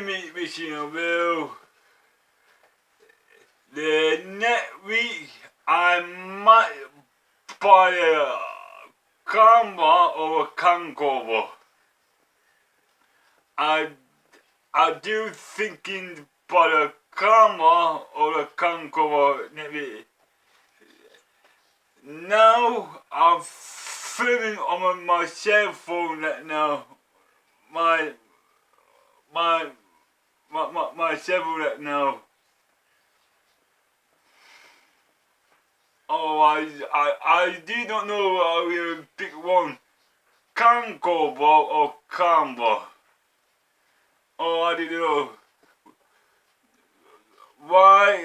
meat machine will. The next week I might buy a camera or a camcorder. I do thinking about a camera or a camcorder next week. Now I'm filming on my cell phone right now. My cell phone right now. Oh, I did not know I will pick one. Camcorder or camera. Oh, I didn't know. Why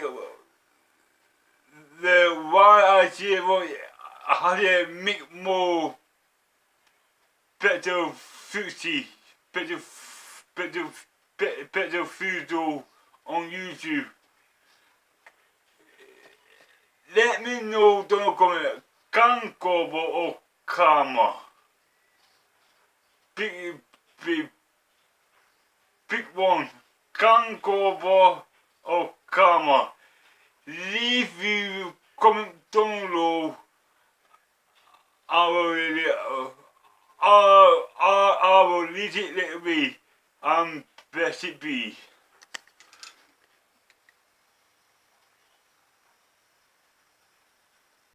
I see how to make more better foodie, better food on YouTube. Let me know down in the comment, camcorder or camera. Pick one, camcorder or camera. Leave your comment down below. I will leave it little bit. Bless it be.